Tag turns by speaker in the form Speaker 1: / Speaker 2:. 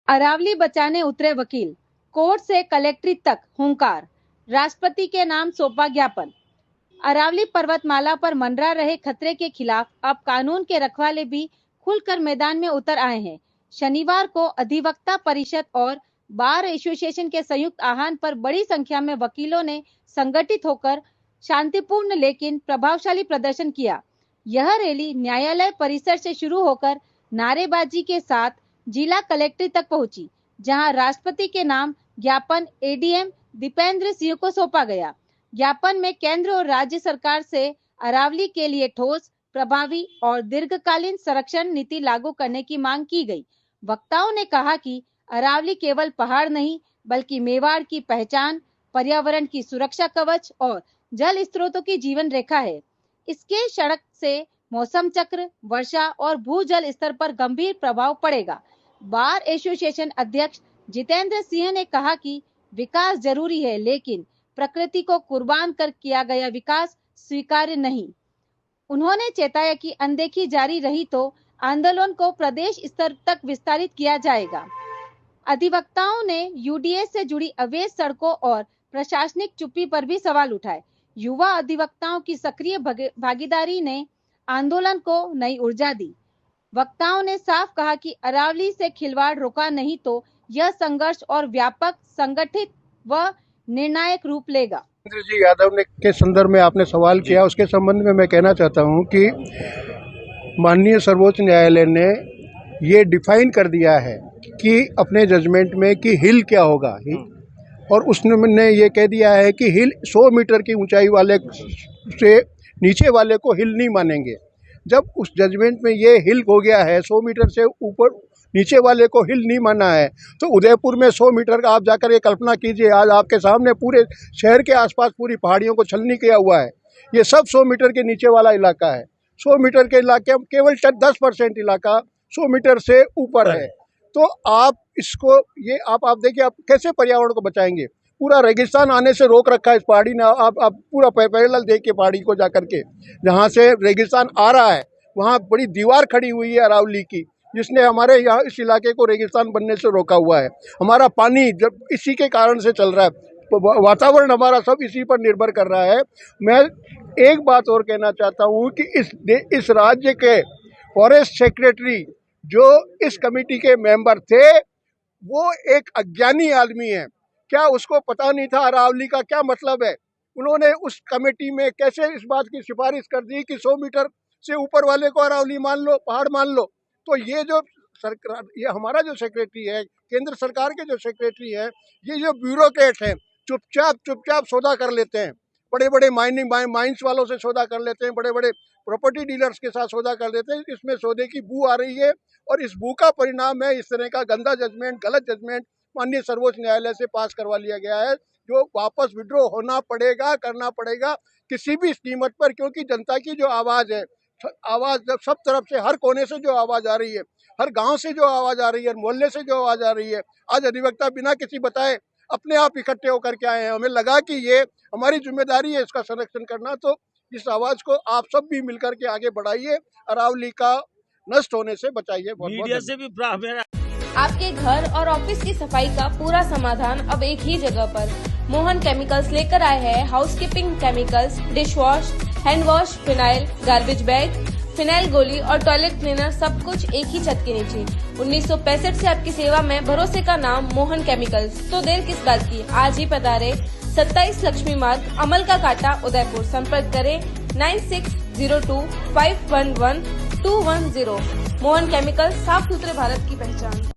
Speaker 1: अरावली बचाने उतरे वकील, कोर्ट से कलेक्ट्रेट तक हुंकार, राष्ट्रपति के नाम सौंपा ज्ञापन। अरावली पर्वतमाला पर मंडरा रहे खतरे के खिलाफ अब कानून के रखवाले भी खुलकर मैदान में उतर आए हैं। शनिवार को अधिवक्ता परिषद और बार एसोसिएशन के संयुक्त आह्वान पर बड़ी संख्या में वकीलों ने संगठित होकर शांतिपूर्ण लेकिन प्रभावशाली प्रदर्शन किया। यह रैली न्यायालय परिसर से शुरू होकर नारेबाजी के साथ जिला कलेक्ट्रेट तक पहुंची, जहां राष्ट्रपति के नाम ज्ञापन एडीएम दीपेंद्र सिंह को सौंपा गया। ज्ञापन में केंद्र और राज्य सरकार से अरावली के लिए ठोस, प्रभावी और दीर्घकालीन संरक्षण नीति लागू करने की मांग की गई। वक्ताओं ने कहा कि अरावली केवल पहाड़ नहीं बल्कि मेवाड़ की पहचान, पर्यावरण की सुरक्षा कवच और जल स्रोतों की जीवन रेखा है। इसके सड़क से मौसम चक्र, वर्षा और भूजल स्तर पर गंभीर प्रभाव पड़ेगा। बार एसोसिएशन अध्यक्ष जितेंद्र सिंह ने कहा कि विकास जरूरी है, लेकिन प्रकृति को कुर्बान कर किया गया विकास स्वीकार्य नहीं। उन्होंने चेताया कि अनदेखी जारी रही तो आंदोलन को प्रदेश स्तर तक विस्तारित किया जाएगा। अधिवक्ताओं ने यूडीएस से जुड़ी अवैध सड़कों और प्रशासनिक चुप्पी पर भी सवाल उठाए। युवा अधिवक्ताओं की सक्रिय भागीदारी ने आंदोलन को नई ऊर्जा दी। वक्ताओं ने साफ कहा कि अरावली से खिलवाड़ रोका नहीं तो यह संघर्ष और व्यापक, संगठित व निर्णायक रूप लेगा।
Speaker 2: जितेंद्र जी यादव ने के संदर्भ में आपने सवाल किया, उसके संबंध में मैं कहना चाहता हूं कि माननीय सर्वोच्च न्यायालय ने ये डिफाइन कर दिया है कि अपने जजमेंट में कि हिल क्या होगा, और उसने ये कह दिया है कि हिल 100 मीटर की ऊंचाई वाले से नीचे वाले को हिल नहीं मानेंगे। जब उस जजमेंट में ये हिल हो गया है, 100 मीटर से ऊपर नीचे वाले को हिल नहीं माना है, तो उदयपुर में 100 मीटर का आप जाकर ये कल्पना कीजिए, आज आपके सामने पूरे शहर के आसपास पूरी पहाड़ियों को छलनी किया हुआ है। ये सब 100 मीटर के नीचे वाला इलाका है। 100 मीटर के इलाके में केवल 10% इलाका 100 मीटर से ऊपर है। तो आप इसको ये आप देखिए, आप कैसे पर्यावरण को बचाएंगे। पूरा रेगिस्तान आने से रोक रखा है इस पहाड़ी ने। आप पूरा पैरेलल देखिए पहाड़ी को जाकर के, जहाँ से रेगिस्तान आ रहा है वहाँ बड़ी दीवार खड़ी हुई है अरावली की, जिसने हमारे यहाँ इस इलाके को रेगिस्तान बनने से रोका हुआ है। हमारा पानी जब इसी के कारण से चल रहा है, वातावरण हमारा सब इसी पर निर्भर कर रहा है। मैं एक बात और कहना चाहता हूँ कि इस राज्य के फॉरेस्ट सेक्रेटरी जो इस कमेटी के मेंबर थे, वो एक अज्ञानी आदमी है। क्या उसको पता नहीं था अरावली का क्या मतलब है? उन्होंने उस कमेटी में कैसे इस बात की सिफारिश कर दी कि 100 मीटर से ऊपर वाले को अरावली मान लो, पहाड़ मान लो। तो ये जो सरकार, ये हमारा जो सेक्रेटरी है, केंद्र सरकार के जो सेक्रेटरी है, ये जो ब्यूरोक्रेट हैं, चुपचाप सौदा कर लेते हैं। बड़े बड़े माइंस वालों से सौदा कर लेते हैं, बड़े बड़े प्रॉपर्टी डीलर्स के साथ सौदा कर लेते हैं। इसमें सौदे की बू आ रही है और इस बू का परिणाम है इस तरह का गंदा जजमेंट, गलत जजमेंट माननीय सर्वोच्च न्यायालय से पास करवा लिया गया है, जो वापस विड्रॉ होना पड़ेगा, करना पड़ेगा किसी भी कीमत पर। क्योंकि जनता की जो आवाज़ है, आवाज़ जब सब तरफ से, हर कोने से जो आवाज़ आ रही है, हर गांव से जो आवाज़ आ रही है, मोहल्ले से जो आवाज़ आ रही है, आज अधिवक्ता बिना किसी बताए अपने आप इकट्ठे होकर के आए हैं। हमें लगा कि ये हमारी जिम्मेदारी है इसका संरक्षण करना। तो इस आवाज़ को आप सब भी मिलकर के आगे बढ़ाइए, अरावली का नष्ट होने से बचाइए।
Speaker 3: मीडिया से भी
Speaker 4: आपके घर और ऑफिस की सफाई का पूरा समाधान अब एक ही जगह पर। मोहन केमिकल्स लेकर आए हैं housekeeping chemicals, dish wash, hand wash, phenyl, garbage bag, phenyl गोली और टॉयलेट क्लीनर, सब कुछ एक ही छत के नीचे। 1965 से आपकी सेवा में, भरोसे का नाम मोहन केमिकल्स। तो देर किस बात की, आज ही पधारे। 27 लक्ष्मी मार्ग, अमल का कांटा, उदयपुर। संपर्क करें 9602 511 210। मोहन केमिकल्स, साफ सुथरे भारत की पहचान।